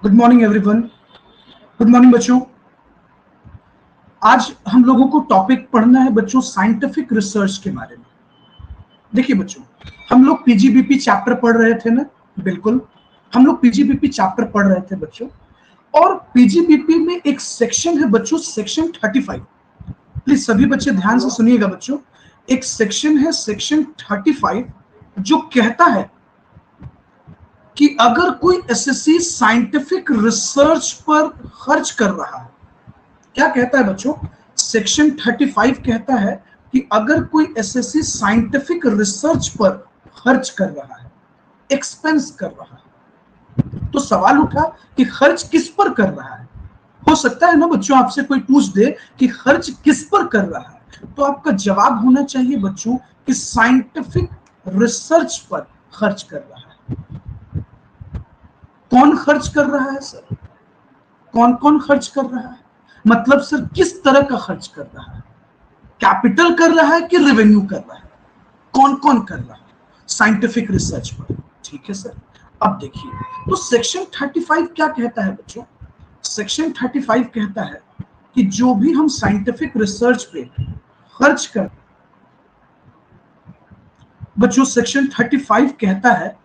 Good morning everyone. Good morning बच्चों। आज हम लोगों को टॉपिक पढ़ना है बच्चों साइंटिफिक रिसर्च के बारे में। देखिए बच्चों, हम लोग पीजीबीपी चैप्टर पढ़ रहे थे ना। बिल्कुल, हम लोग पीजीबीपी चैप्टर पढ़ रहे थे बच्चों। और पीजीबीपी में एक सेक्शन है बच्चों, सेक्शन 35। प्लीज सभी बच्चे ध्यान से सुनिएगा बच्चों। एक सेक्शन है सेक्शन 35 जो कहता है कि अगर कोई एसएससी साइंटिफिक रिसर्च पर खर्च कर रहा है, क्या कहता है बच्चों? सेक्शन 35 कहता है कि अगर कोई एसएससी साइंटिफिक रिसर्च पर खर्च कर रहा है, एक्सपेंस कर रहा है, तो सवाल उठा कि खर्च किस पर कर रहा है। हो सकता है ना बच्चों, आपसे कोई पूछ दे कि खर्च किस पर कर रहा है, तो आपका जवाब होना चाहिए बच्चों कि साइंटिफिक रिसर्च पर खर्च कर रहा है। कौन खर्च कर रहा है सर? कौन कौन खर्च कर रहा है? मतलब सर किस तरह का खर्च कर रहा है? कैपिटल कर रहा है कि रेवेन्यू कर रहा है? कौन कौन कर रहा है साइंटिफिक रिसर्च पर? ठीक है सर। अब देखिए, तो सेक्शन 35 क्या कहता है बच्चों? सेक्शन 35 कहता है कि जो भी हम साइंटिफिक रिसर्च पे खर्च कर, बच्चों सेक्शन 35 कहता है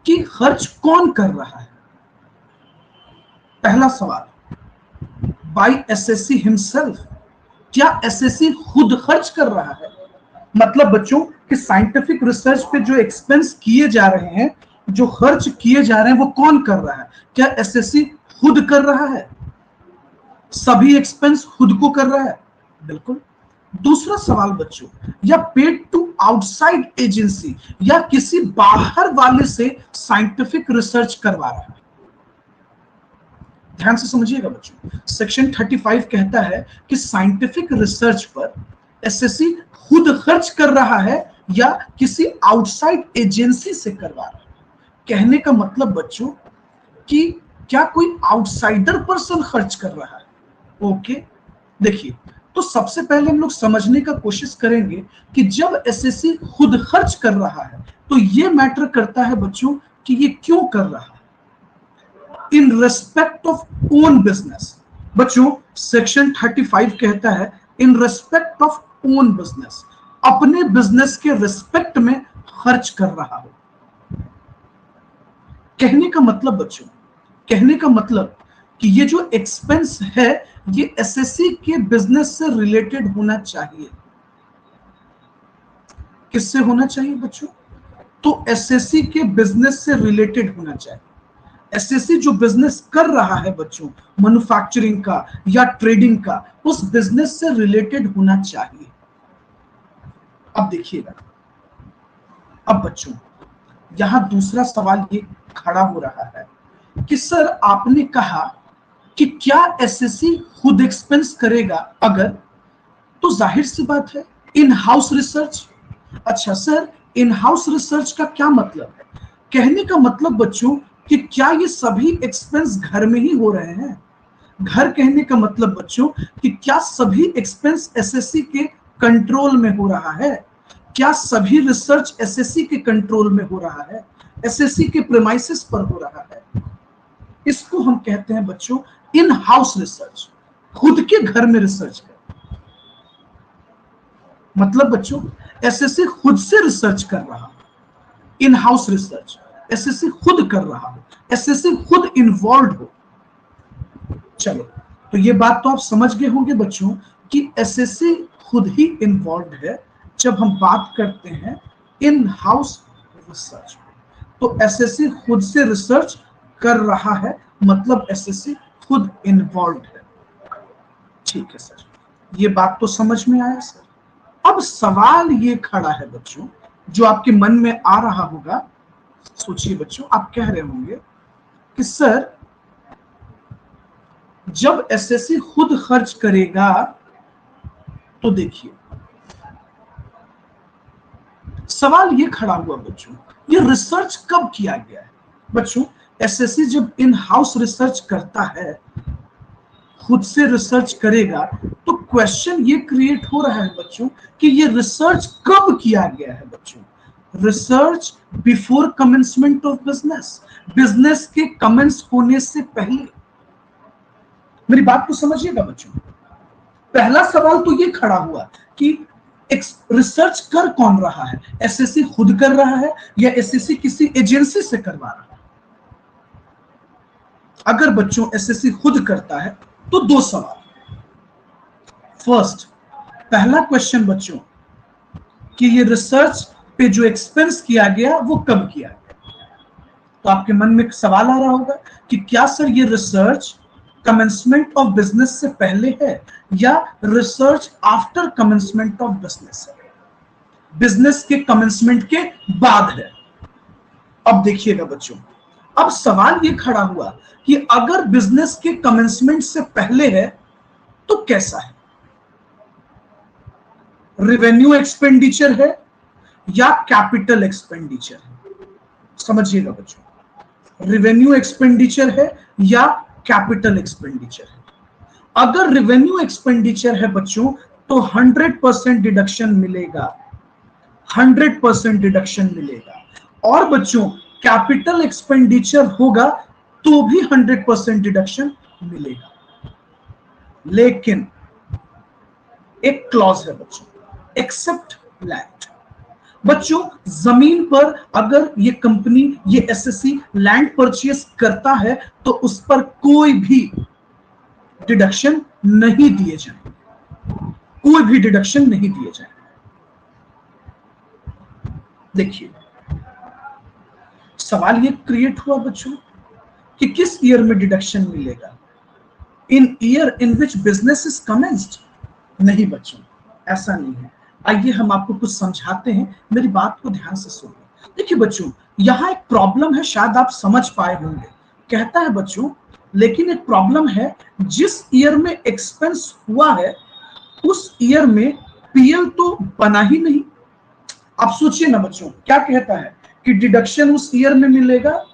कि खर्च कौन कर रहा है। पहला सवाल, बाय एसएससी हिमसेल्फ, क्या एसएससी खुद खर्च कर रहा है? मतलब बच्चों कि साइंटिफिक रिसर्च पे जो एक्सपेंस किए जा रहे हैं, जो खर्च किए जा रहे हैं, वो कौन कर रहा है? क्या एसएससी खुद कर रहा है? सभी एक्सपेंस खुद को कर रहा है? बिल्कुल। दूसरा सवाल बच्चों, या पेड टू आउटसाइड एजेंसी, या किसी बाहर वाले से साइंटिफिक रिसर्च करवा रहा है? ध्यान से समझिएगा बच्चों, सेक्शन 35 कहता है कि साइंटिफिक रिसर्च पर एसएससी खुद खर्च कर रहा है या किसी आउटसाइड एजेंसी से करवा रहा है। कहने का मतलब बच्चों कि क्या कोई आउटसाइडर पर्सन खर्च कर रहा है? ओके, देखिए, तो सबसे पहले हम लोग समझने का कोशिश करेंगे कि जब एसएससी खुद खर्च कर रहा है तो ये मैटर करता है बच्चों कि ये क्यों कर रहा है। In respect of own business, बच्चों सेक्शन 35 कहता है in respect of own business, अपने बिजनेस के रिस्पेक्ट में खर्च कर रहा हो। कहने का मतलब बच्चों, कहने का मतलब कि ये जो एक्सपेंस है ये एसएससी के बिजनेस से रिलेटेड होना चाहिए। किससे होना चाहिए बच्चों? तो एसएससी के बिजनेस से रिलेटेड होना चाहिए। एसएससी जो बिजनेस कर रहा है बच्चों, मैन्युफैक्चरिंग का या ट्रेडिंग का, उस बिजनेस से रिलेटेड होना चाहिए। अब देखिएगा, अब बच्चों यहां दूसरा सवाल ये खड़ा हो रहा है कि सर आपने कहा कि क्या एसएससी खुद एक्सपेंस करेगा? अगर, तो जाहिर सी बात है इन हाउस रिसर्च। अच्छा सर, इन हाउस रिसर्च का क्या मतलब है? कहने का मतलब बच्चों कि क्या ये सभी एक्सपेंस घर में ही हो रहे हैं? घर कहने का मतलब बच्चों कि क्या सभी एक्सपेंस एसएससी के कंट्रोल में हो रहा है? क्या सभी रिसर्च एसएससी के कंट्रोल में हो रहा है? एसएससी के प्रेमाइसेस पर हो रहा है? इसको हम कहते हैं बच्चों इन हाउस रिसर्च, खुद के घर में रिसर्च कर। मतलब बच्चों एसएससी खुद से रिसर्च कर रहा हो, इन हाउस रिसर्च एसएससी खुद कर रहा हो, एसएससी खुद इन्वॉल्व हो। चलो, तो ये बात तो आप समझ गए होंगे बच्चों कि एसएससी खुद ही इन्वॉल्व है जब हम बात करते हैं इन हाउस रिसर्च। तो एसएससी खुद से रिसर्च कर रहा है, मतलब एसएससी खुद इन्वॉल्व है। ठीक है सर, ये बात तो समझ में आया सर। अब सवाल ये खड़ा है बच्चों, जो आपके मन में आ रहा होगा। सोचिए बच्चों, आप कह रहे होंगे कि सर जब एसएससी खुद खर्च करेगा तो देखिए, सवाल ये खड़ा हुआ बच्चों, ये रिसर्च कब किया गया है? बच्चों एसएससी जब इन हाउस रिसर्च करता है, खुद से रिसर्च करेगा, तो क्वेश्चन ये क्रिएट हो रहा है बच्चों कि ये रिसर्च कब किया गया है बच्चों? Research before commencement of business, business के कमेंस होने से पहले। मेरी बात को समझिएगा बच्चों, पहला सवाल तो ये खड़ा हुआ कि रिसर्च कर कौन रहा है, एसएससी खुद कर रहा है या एसएससी किसी एजेंसी से करवा रहा है। अगर बच्चों एसएससी खुद करता है तो दो सवाल। फर्स्ट, पहला क्वेश्चन बच्चों कि ये रिसर्च पे जो एक्सपेंस किया गया वो कब किया गया। तो आपके मन में सवाल आ रहा होगा कि क्या सर ये रिसर्च कमेंसमेंट ऑफ बिजनेस से पहले है या research after commencement of business है, बिजनेस के कमेंसमेंट के बाद है। अब देखिएगा बच्चों, अब सवाल ये खड़ा हुआ कि अगर बिजनेस के कमेंसमेंट से पहले है तो कैसा है, रेवेन्यू एक्सपेंडिचर है या कैपिटल एक्सपेंडिचर है। समझिएगा बच्चों, रेवेन्यू एक्सपेंडिचर है या कैपिटल एक्सपेंडिचर है। अगर रेवेन्यू एक्सपेंडिचर है बच्चों तो 100% डिडक्शन मिलेगा, 100% डिडक्शन मिलेगा। और बच्चों कैपिटल एक्सपेंडिचर होगा तो भी 100% डिडक्शन मिलेगा। लेकिन एक क्लॉज है बच्चों, एक्सेप्ट लैंड। बच्चों जमीन पर अगर ये कंपनी, ये एसएससी लैंड परचेस करता है तो उस पर कोई भी डिडक्शन नहीं दिए जाएंगे, कोई भी डिडक्शन नहीं दिए जाएंगे। देखिए सवाल ये क्रिएट हुआ बच्चों कि किस ईयर में डिडक्शन मिलेगा, in year in which business is commenced. नहीं बच्चों, ऐसा नहीं है। आइए हम आपको कुछ समझाते हैं, मेरी बात को ध्यान से सुनिए। देखिए बच्चों, यहां एक प्रॉब्लम है, शायद आप समझ पाए होंगे। कहता है बच्चों, लेकिन एक प्रॉब्लम है, जिस ईयर में एक्सपेंस हुआ है उस ईयर में पीएल तो बना ही नहीं। आप सोचिए ना बच्चों, क्या कहता है कि डिडक्शन उस ईयर में मिलेगा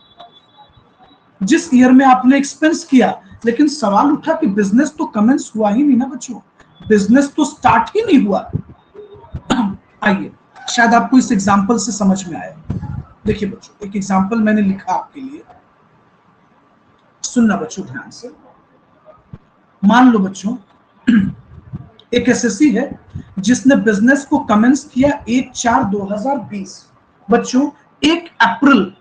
जिस ईयर में आपने एक्सपेंस किया। लेकिन सवाल उठा कि बिजनेस तो कमेंस हुआ ही नहीं ना बच्चों, बिजनेस तो स्टार्ट ही नहीं हुआ। आइए शायद आपको इस एग्जांपल से समझ में आया। देखिए बच्चों, एक एग्जांपल मैंने लिखा आपके लिए, सुनना बच्चों ध्यान से। मान लो बच्चों एक एसएससी है जिसने बिजनेस को कमेंस किया 1/4/2020। बच्चों 1 अप्रैल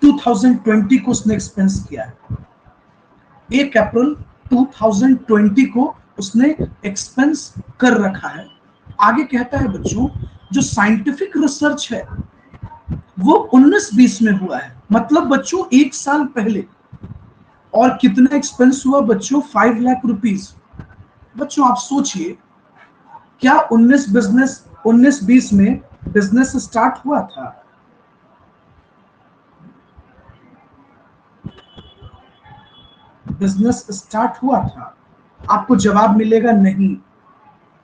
2020 को उसने एक्सपेंस किया है, 1 अप्रैल 2020 को उसने एक्सपेंस कर रखा है। आगे कहता है बच्चों, जो साइंटिफिक रिसर्च है वो 19-20 में हुआ है, मतलब बच्चों 1 साल पहले। और कितना एक्सपेंस हुआ बच्चों, 5 लाख रुपीस। बच्चों आप सोचिए, क्या 19-20 में बिजनेस स्टार्ट हुआ था? बिजनेस स्टार्ट हुआ था? आपको जवाब मिलेगा नहीं,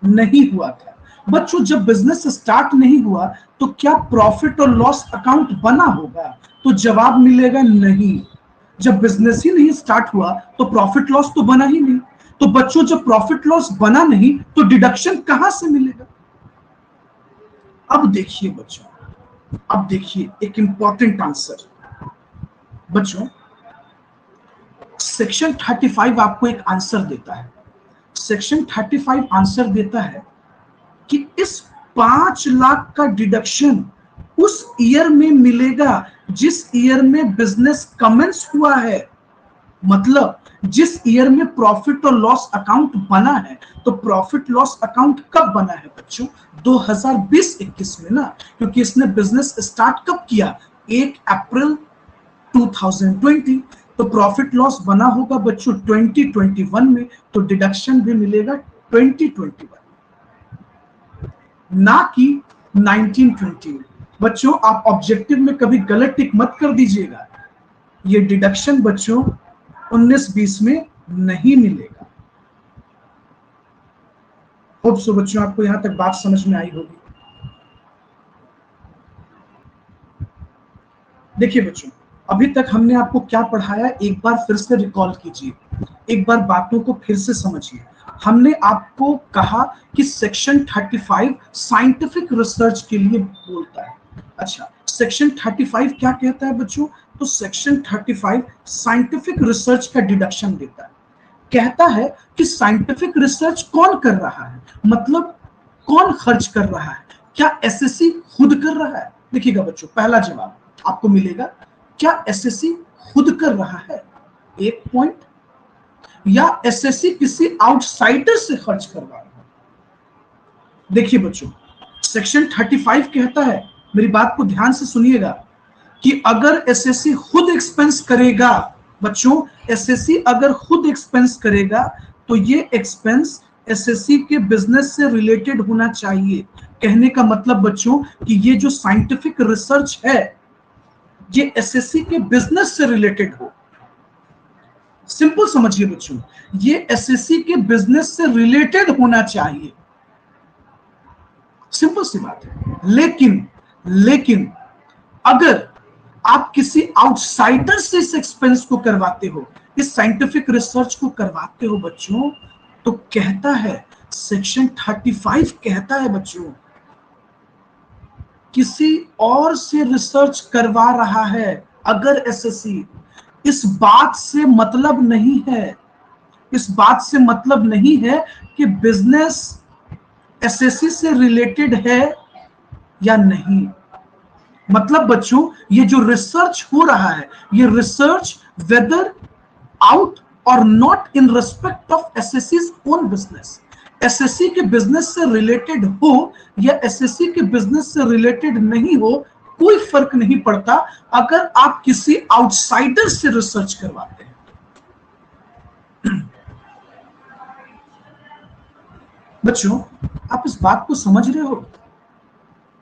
नहीं हुआ था। बच्चों जब बिजनेस स्टार्ट नहीं हुआ तो क्या प्रॉफिट और लॉस अकाउंट बना होगा? तो जवाब मिलेगा नहीं। जब बिजनेस ही नहीं स्टार्ट हुआ तो प्रॉफिट लॉस तो बना ही नहीं। तो बच्चों जब प्रॉफिट लॉस बना नहीं तो डिडक्शन कहां से मिलेगा? अब देखिए बच्चों, अब देखिए एक इंपॉर्टेंट आंसर। बच्चों सेक्शन 35 आपको एक आंसर देता है। सेक्शन 35 आंसर देता है कि इस 5 लाख का डिडक्शन उस ईयर में मिलेगा जिस ईयर में बिजनेस कमेंस हुआ है, मतलब जिस ईयर में प्रॉफिट और लॉस अकाउंट बना है। तो प्रॉफिट लॉस अकाउंट कब बना है बच्चों? 2020-21 में ना, क्योंकि इसने बिजनेस स्टार्ट कब किया? 1 अप्रैल 2020। तो प्रॉफिट लॉस बना होगा बच्चों 2021 में, तो डिडक्शन भी मिलेगा 2021, ना कि 1920 में। बच्चों आप ऑब्जेक्टिव में कभी गलत टिक मत कर दीजिएगा, ये डिडक्शन बच्चों 19-20 में नहीं मिलेगा। होप सो बच्चों आपको यहां तक बात समझ में आई होगी। देखिए बच्चों, अभी तक हमने आपको क्या पढ़ाया, एक बार फिर से रिकॉल कीजिए, एक बार बातों को फिर से समझिए। हमने आपको कहा कि सेक्शन 35 साइंटिफिक रिसर्च के लिए बोलता है। अच्छा, सेक्शन 35 क्या कहता है बच्चों? तो सेक्शन 35 साइंटिफिक रिसर्च का डिडक्शन देता है। कहता है कि साइंटिफिक रिसर्च कौन कर रहा है, मतलब कौन खर्च कर रहा है? क्या एसएससी खुद कर रहा है? देखिएगा बच्चों, पहला जवाब आपको मिलेगा, क्या एसएससी खुद कर रहा है? एक पॉइंट। या एसएससी किसी आउटसाइडर से खर्च करवा रहा है? देखिए बच्चों, सेक्शन 35 कहता है, मेरी बात को ध्यान से सुनिएगा, कि अगर एसएससी खुद एक्सपेंस करेगा, बच्चों एसएससी अगर खुद एक्सपेंस करेगा तो ये एक्सपेंस एसएससी के बिजनेस से रिलेटेड होना चाहिए। कहने का मतलब बच्चों कि ये जो साइंटिफिक रिसर्च है ये एसएससी के बिजनेस से रिलेटेड हो। सिंपल समझिए बच्चों, ये एसएससी के बिजनेस से रिलेटेड होना चाहिए, सिंपल सी बात है। लेकिन अगर आप किसी आउटसाइडर से इस एक्सपेंस को करवाते हो, इस साइंटिफिक रिसर्च को करवाते हो बच्चों, तो कहता है सेक्शन 35 कहता है बच्चों, किसी और से रिसर्च करवा रहा है अगर एसएससी, इस बात से मतलब नहीं है, इस बात से मतलब नहीं है कि बिजनेस एसएससी से रिलेटेड है या नहीं। मतलब बच्चों ये जो रिसर्च हो रहा है, ये रिसर्च वेदर आउट और नॉट इन रिस्पेक्ट ऑफ एसएससी's ओन बिजनेस, एसएससी के बिजनेस से रिलेटेड हो या एसएससी के बिजनेस से रिलेटेड नहीं हो, कोई फर्क नहीं पड़ता अगर आप किसी आउटसाइडर से रिसर्च करवाते हैं। बच्चों आप इस बात को समझ रहे हो?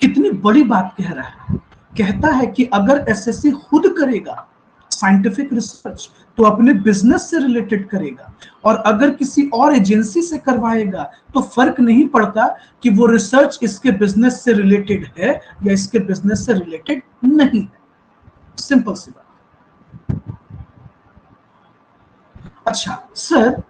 कितनी बड़ी बात कह रहा है। कहता है कि अगर एसएससी खुद करेगा साइंटिफिक रिसर्च तो अपने बिजनेस से रिलेटेड करेगा, और अगर किसी और एजेंसी से करवाएगा तो फर्क नहीं पड़ता कि वो रिसर्च इसके बिजनेस से रिलेटेड है या इसके बिजनेस से रिलेटेड नहीं है। सिंपल सी बात। अच्छा सर,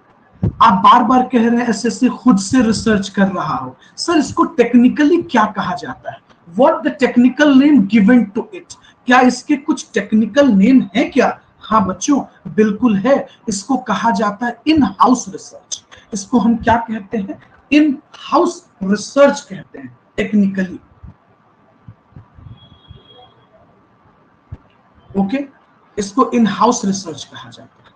आप बार बार कह रहे हैं एसएससी खुद से रिसर्च कर रहा हो, सर इसको टेक्निकली क्या कहा जाता है? What the technical name given to it? क्या इसके कुछ टेक्निकल नेम है क्या? हाँ बच्चों बिल्कुल है, इसको कहा जाता है इन हाउस रिसर्च। इसको हम क्या कहते हैं? इन हाउस रिसर्च कहते हैं टेक्निकली। ओके, इसको इन हाउस रिसर्च कहा जाता है।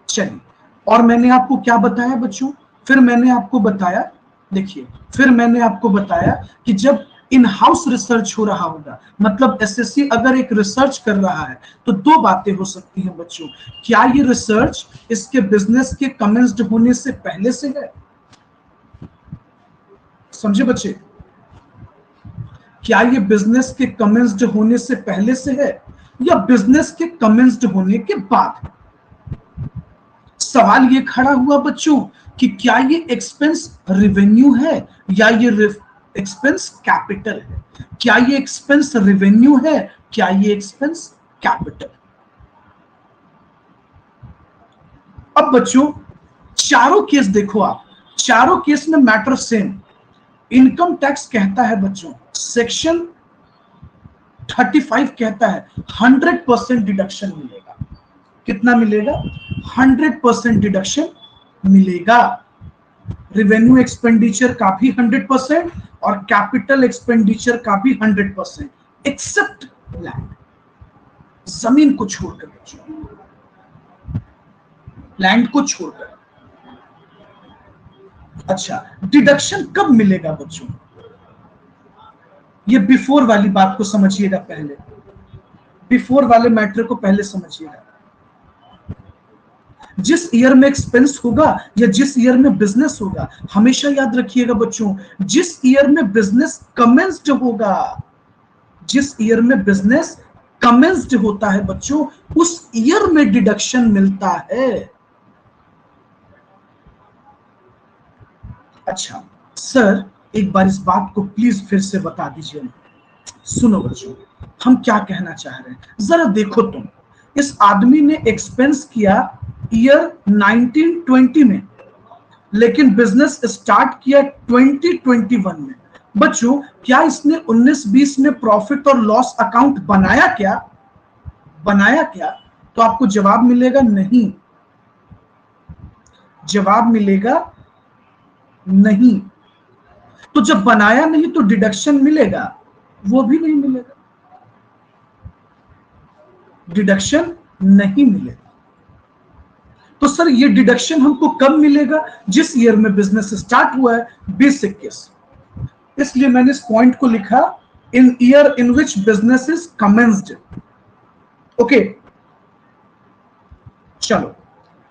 चलिए, और मैंने आपको क्या बताया बच्चों? फिर मैंने आपको बताया, देखिए फिर मैंने आपको बताया कि जब इन हाउस रिसर्च हो रहा होगा, मतलब एसएससी अगर एक रिसर्च कर रहा है तो दो बातें हो सकती हैं बच्चों। क्या ये रिसर्च इसके बिजनेस के कमेंस्ड होने से पहले से है? समझे बच्चे? क्या ये बिजनेस के कमेंस्ड होने से पहले से है या बिजनेस के कमेंस्ड होने के बाद? सवाल ये खड़ा हुआ बच्चों कि क्या ये एक्सपेंस रेवेन्यू है या ये एक्सपेंस कैपिटल है? क्या ये एक्सपेंस रेवेन्यू है? क्या ये एक्सपेंस कैपिटल? अब बच्चों चारों केस देखो आप, चारों केस में मैटर सेम। इनकम टैक्स कहता है बच्चों, सेक्शन 35 कहता है 100% डिडक्शन मिलेगा। कितना मिलेगा? 100% डिडक्शन मिलेगा। रेवेन्यू एक्सपेंडिचर का भी 100% और कैपिटल एक्सपेंडिचर का भी 100%, एक्सेप्ट लैंड, जमीन को छोड़कर बच्चों, लैंड को छोड़कर। अच्छा, डिडक्शन कब मिलेगा बच्चों? ये बिफोर वाली बात को समझिएगा पहले, बिफोर वाले मैटर को पहले समझिएगा। जिस ईयर में एक्सपेंस होगा या जिस ईयर में बिजनेस होगा, हमेशा याद रखिएगा बच्चों, जिस ईयर में बिजनेस कमेंस्ड होगा, जिस ईयर में बिजनेस कमेंस्ड होता है बच्चों, उस ईयर में डिडक्शन मिलता है। अच्छा सर, एक बार इस बात को प्लीज फिर से बता दीजिए। सुनो बच्चों, हम क्या कहना चाह रहे हैं, जरा देखो तुम। इस आदमी ने एक्सपेंस किया ईयर 1920 में, लेकिन बिजनेस स्टार्ट किया 2021 में। बच्चों क्या इसने 19-20 में प्रॉफिट और लॉस अकाउंट बनाया क्या? बनाया क्या? तो आपको जवाब मिलेगा नहीं। जवाब मिलेगा नहीं। तो जब बनाया नहीं तो डिडक्शन मिलेगा? वो भी नहीं मिलेगा, डिडक्शन नहीं मिलेगा। तो सर ये डिडक्शन हमको कब मिलेगा? जिस ईयर में बिजनेस स्टार्ट हुआ है, 2021। इसलिए मैंने इस पॉइंट को लिखा in year in which business is commenced. Okay, चलो,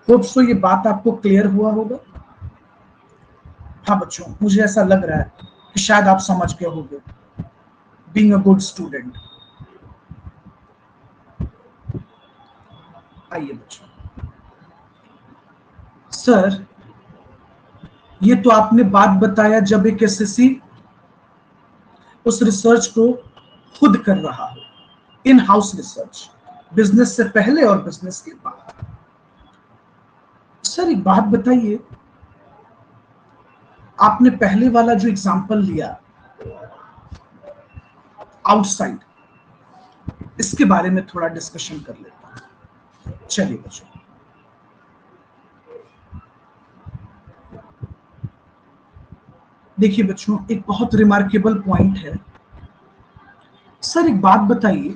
होप सो ये बात आपको क्लियर हुआ होगा। हाँ बच्चों, मुझे ऐसा लग रहा है कि शायद आप समझ गए होंगे, बीइंग अ गुड स्टूडेंट। आइए बच्चों, सर ये तो आपने बात बताया जब एक एसएससी उस रिसर्च को खुद कर रहा हो, इन हाउस रिसर्च, बिजनेस से पहले और बिजनेस के बाद। सर एक बात बताइए, आपने पहले वाला जो एग्जांपल लिया आउटसाइड, इसके बारे में थोड़ा डिस्कशन कर लेते हैं। चलिए बच्चों, देखिए बच्चों, एक बहुत रिमार्केबल पॉइंट है। सर एक बात बताइए,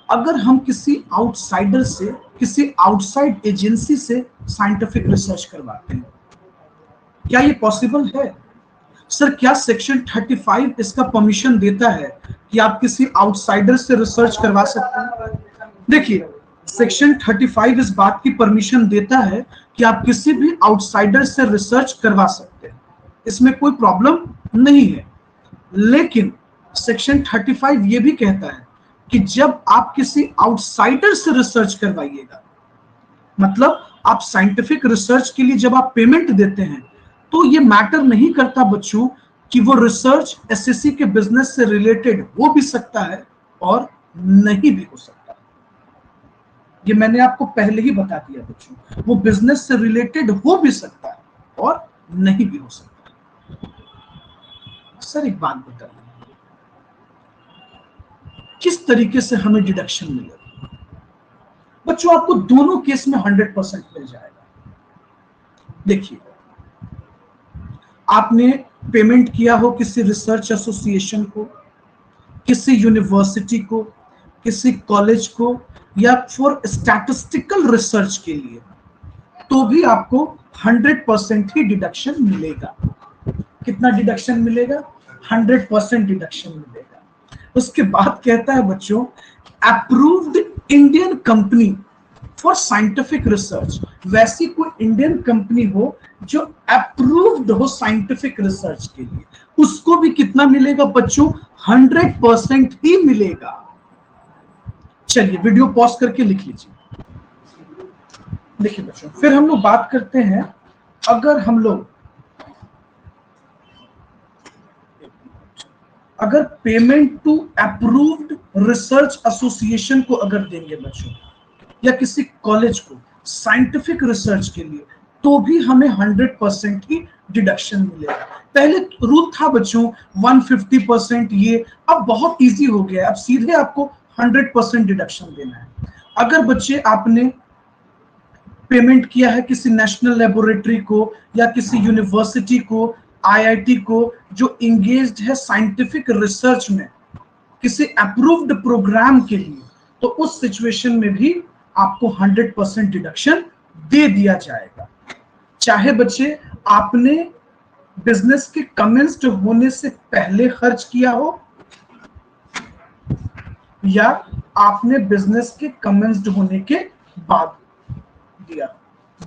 अगर हम किसी आउटसाइडर से, किसी आउटसाइड एजेंसी से साइंटिफिक रिसर्च करवाते हैं, क्या ये पॉसिबल है? सर क्या सेक्शन 35 इसका परमिशन देता है कि आप किसी आउटसाइडर से रिसर्च करवा सकते हैं? देखिए, सेक्शन 35 इस बात की परमिशन देता है कि आप किसी भी आउटसाइडर से रिसर्च करवा सकते हैं, इसमें कोई प्रॉब्लम नहीं है। लेकिन सेक्शन 35 ये भी कहता है कि जब आप किसी आउटसाइडर से रिसर्च करवाइएगा, मतलब आप साइंटिफिक रिसर्च के लिए जब आप पेमेंट देते हैं, तो ये मैटर नहीं करता बच्चों कि वो रिसर्च एसएससी के बिजनेस से रिलेटेड हो भी सकता है और नहीं भी हो सकता। ये मैंने आपको पहले ही बता दिया बच्चों, वो बिजनेस से रिलेटेड हो भी सकता है और नहीं भी हो सकता। सर एक बात बताइए, किस तरीके से हमें डिडक्शन मिलेगा? बच्चों आपको दोनों केस में 100% मिल जाएगा। देखिए, आपने पेमेंट किया हो किसी रिसर्च एसोसिएशन को, किसी यूनिवर्सिटी को, किसी कॉलेज को, या फॉर स्टैटिस्टिकल रिसर्च के लिए, तो भी आपको 100% ही डिडक्शन मिलेगा। कितना डिडक्शन मिलेगा? 100% डिडक्शन मिलेगा। उसके बाद कहता है बच्चों, approved Indian company for scientific research, वैसी कोई इंडियन कंपनी हो जो अप्रूव्ड हो साइंटिफिक रिसर्च के लिए, उसको भी कितना मिलेगा बच्चों? 100% ही मिलेगा। चलिए वीडियो पॉज करके लिख लीजिए। देखिए बच्चों, फिर हम लोग बात करते हैं, अगर payment to approved research association को अगर देंगे बच्चों, या किसी कॉलेज को साइंटिफिक रिसर्च के लिए, तो भी हमें 100% ही डिडक्शन मिलेगा। पहले रूल था बच्चों 150%, ये अब बहुत इजी हो गया, अब सीधे आपको 100% डिडक्शन देना है। अगर बच्चे आपने पेमेंट किया है किसी नेशनल लेबोरेटरी को, या किसी यूनिवर्सिटी को, आईआईटी को, जो इंगेज्ड है साइंटिफिक रिसर्च में किसी अप्रूव्ड प्रोग्राम के लिए, तो उस सिचुएशन में भी आपको 100% डिडक्शन दे दिया जाएगा। चाहे बच्चे आपने बिजनेस के कमेंस्ड होने से पहले खर्च किया हो, या आपने बिजनेस के कमेंस्ड होने के बाद दिया,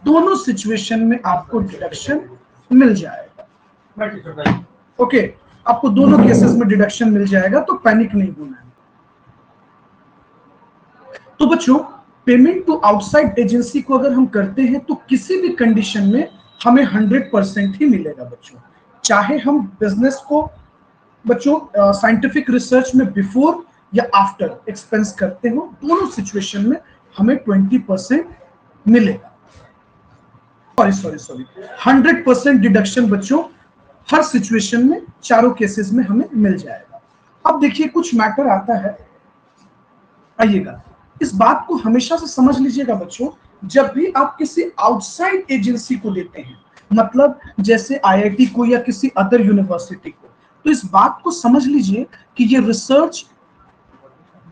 दोनों सिचुएशन में आपको डिडक्शन मिल जाएगा। ओके, आपको दोनों केसेस में डिडक्शन मिल जाएगा, तो पैनिक नहीं होना है। तो बच्चों, पेमेंट टू आउटसाइड एजेंसी को अगर हम करते हैं तो किसी भी कंडीशन में हमें 100% ही मिलेगा बच्चों। चाहे हम बिजनेस को बच्चों साइंटिफिक रिसर्च में बिफोर या आफ्टर एक्सपेंस करते हो, दोनों सिचुएशन में हमें 20% मिलेगा। सॉरी 100% डिडक्शन बच्चों हर सिचुएशन में, चारों केसेस में हमें मिल जाएगा। अब देखिए कुछ मैटर आता है, आइएगा इस बात को हमेशा से समझ लीजिएगा बच्चों, जब भी आप किसी आउटसाइड एजेंसी को देते हैं, मतलब जैसे आईआईटी को या किसी अदर यूनिवर्सिटी को, तो इस बात को समझ लीजिए कि ये रिसर्च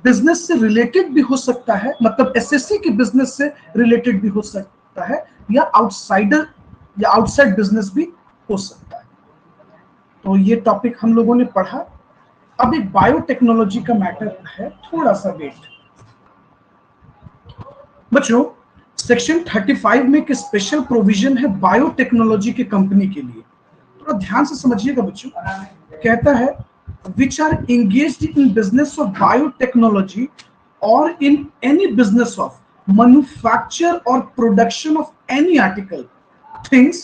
बिजनेस से रिलेटेड भी हो सकता है, मतलब एसएससी के बिजनेस से रिलेटेड भी हो सकता है, या आउटसाइडर या आउटसाइड बिजनेस भी हो सकता है। तो ये टॉपिक हम लोगों ने पढ़ा। अब एक बायोटेक्नोलॉजी का मैटर है, थोड़ा सा वेट बच्चों। सेक्शन 35 में एक स्पेशल प्रोविजन है बायोटेक्नोलॉजी के कंपनी के लिए, थोड़ा ध्यान से समझिएगा बच्चों। कहता है which are engaged in business of biotechnology or in any business of manufacture or production of any article things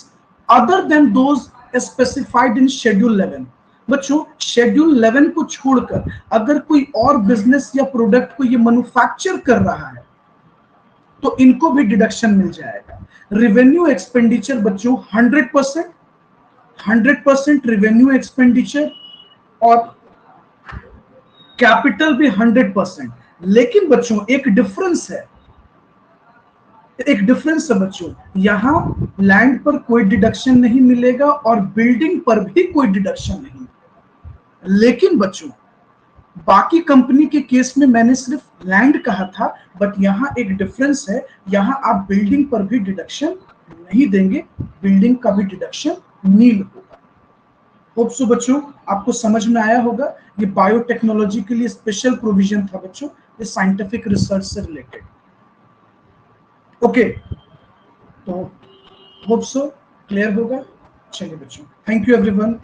other than those specified in schedule 11। बच्चों शेड्यूल 11 को छोड़कर अगर कोई और बिजनेस या प्रोडक्ट को ये मैन्युफैक्चर कर रहा है तो इनको भी डिडक्शन मिल जाएगा। रेवेन्यू एक्सपेंडिचर बच्चों 100% रेवेन्यू एक्सपेंडिचर और कैपिटल भी 100%। लेकिन बच्चों एक डिफरेंस है, बच्चों, यहां लैंड पर कोई डिडक्शन नहीं मिलेगा और बिल्डिंग पर भी कोई डिडक्शन नहीं मिलेगा। लेकिन बच्चों बाकी कंपनी के केस में मैंने सिर्फ लैंड कहा था, बट यहां एक डिफरेंस है, यहां आप बिल्डिंग पर भी डिडक्शन नहीं देंगे, बिल्डिंग का भी डिडक्शन नील होगा। होप सो बच्चों आपको समझ में आया होगा। ये बायोटेक्नोलॉजी के लिए स्पेशल प्रोविजन था बच्चों, ये साइंटिफिक रिसर्च से रिलेटेड। ओके, तो होप सो क्लियर होगा। चलिए बच्चों, थैंक यू एवरीवन।